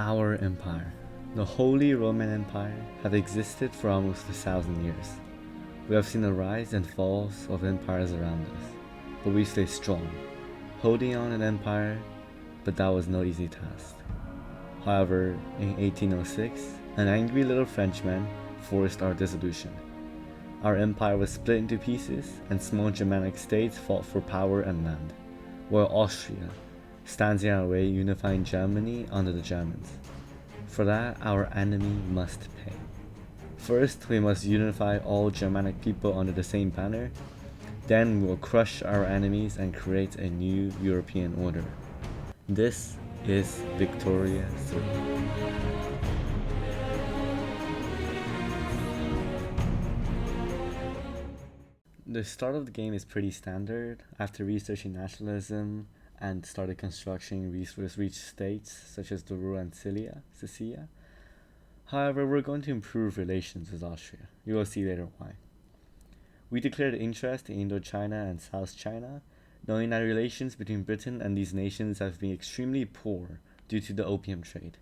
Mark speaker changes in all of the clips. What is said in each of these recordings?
Speaker 1: Our empire, the Holy Roman Empire, had existed for almost 1,000 years. We have seen the rise and falls of empires around us, but we stay strong, holding on an empire, but that was no easy task. However, in 1806, an angry little Frenchman forced our dissolution. Our empire was split into pieces, and small Germanic states fought for power and land, while Austria stands in our way, unifying Germany under the Germans. For that, our enemy must pay. First, we must unify all Germanic people under the same banner. Then we will crush our enemies and create a new European order. This is Victoria 3. The start of the game is pretty standard. After researching nationalism and started constructing resource-rich states such as the Ruhr and Sicilia. However, we're going to improve relations with Austria. You will see later why. We declared interest in Indochina and South China, knowing that relations between Britain and these nations have been extremely poor due to the opium trade.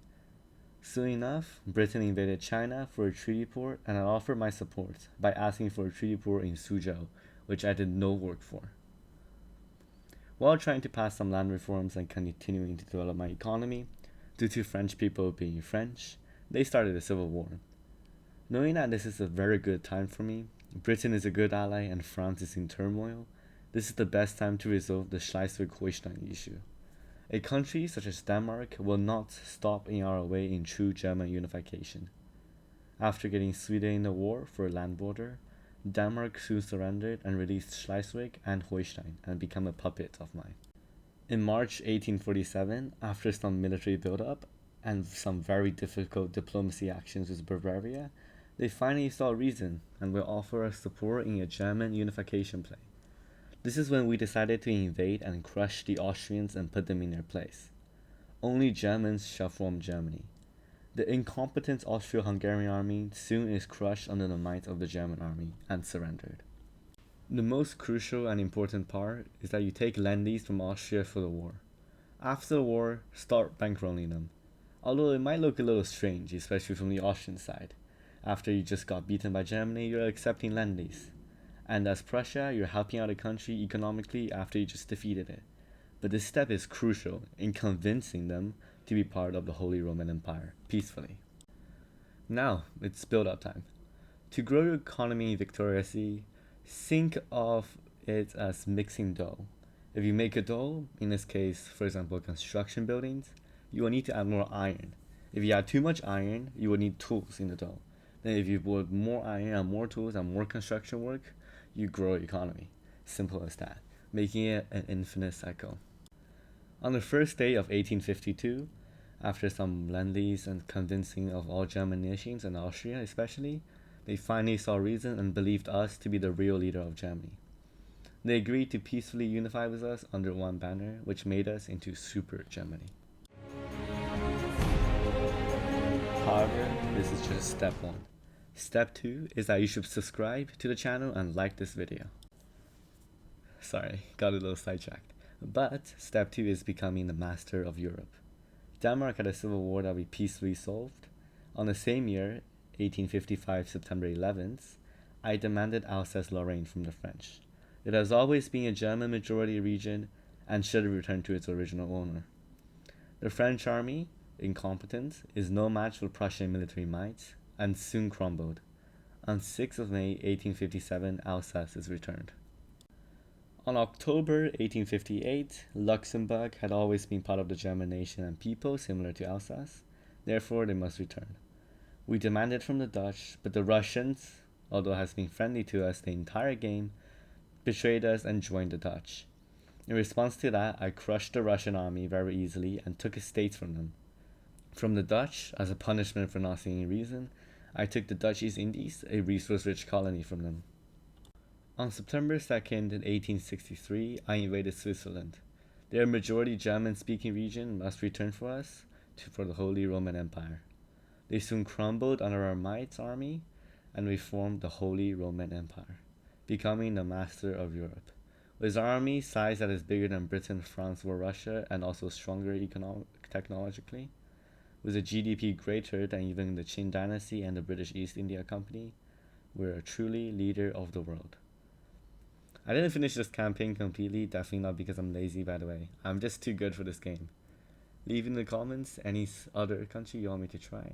Speaker 1: Soon enough, Britain invaded China for a treaty port, and I offered my support by asking for a treaty port in Suzhou, which I did no work for. While trying to pass some land reforms and continuing to develop my economy, due to French people being French, they started a civil war. Knowing that this is a very good time for me, Britain is a good ally and France is in turmoil, this is the best time to resolve the Schleswig-Holstein issue. A country such as Denmark will not stop in our way in true German unification. After getting Sweden in the war for a land border, Denmark soon surrendered and released Schleswig and Holstein and became a puppet of mine. In March 1847, after some military build-up and some very difficult diplomacy actions with Bavaria, they finally saw reason and will offer us support in a German unification plan. This is when we decided to invade and crush the Austrians and put them in their place. Only Germans shall form Germany. The incompetent Austro-Hungarian army soon is crushed under the might of the German army and surrendered. The most crucial and important part is that you take Ländies from Austria for the war. After the war, start bankrolling them. Although it might look a little strange, especially from the Austrian side. After you just got beaten by Germany, you're accepting Ländies. And as Prussia, you're helping out a country economically after you just defeated it. But this step is crucial in convincing them to be part of the Holy Roman Empire, peacefully. Now, it's build-up time. To grow your economy victoriously, think of it as mixing dough. If you make a dough, in this case, for example, construction buildings, you will need to add more iron. If you add too much iron, you will need tools in the dough. Then if you put more iron and more tools and more construction work, you grow your economy. Simple as that, making it an infinite cycle. On the first day of 1852, after some Ländies and convincing of all German nations and Austria especially, they finally saw reason and believed us to be the real leader of Germany. They agreed to peacefully unify with us under one banner, which made us into Super Germany. However, this is just step 1. Step 2 is that you should subscribe to the channel and like this video. Sorry, got a little sidetracked. But step 2 is becoming the master of Europe. Denmark had a civil war that we peacefully solved. On the same year, 1855 September 11th, I demanded Alsace-Lorraine from the French. It has always been a German majority region and should return to its original owner. The French army, incompetent, is no match for Prussian military might, and soon crumbled. On 6th of May 1857, Alsace is returned. On October 1858, Luxembourg had always been part of the German nation and people, similar to Alsace, therefore they must return. We demanded from the Dutch, but the Russians, although has been friendly to us the entire game, betrayed us and joined the Dutch. In response to that, I crushed the Russian army very easily and took estates from them. From the Dutch, as a punishment for not seeing reason, I took the Dutch East Indies, a resource-rich colony, from them. On September 2nd, 1863, I invaded Switzerland. Their majority German-speaking region must return for us for the Holy Roman Empire. They soon crumbled under our might army, and we formed the Holy Roman Empire, becoming the master of Europe. With our army size that is bigger than Britain, France, or Russia, and also stronger technologically, With a GDP greater than even the Qing Dynasty and the British East India Company, we're a truly leader of the world. I didn't finish this campaign completely, definitely not because I'm lazy, by the way. I'm just too good for this game. Leave in the comments any other country you want me to try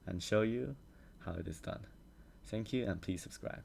Speaker 1: and show you how it is done. Thank you, and please subscribe.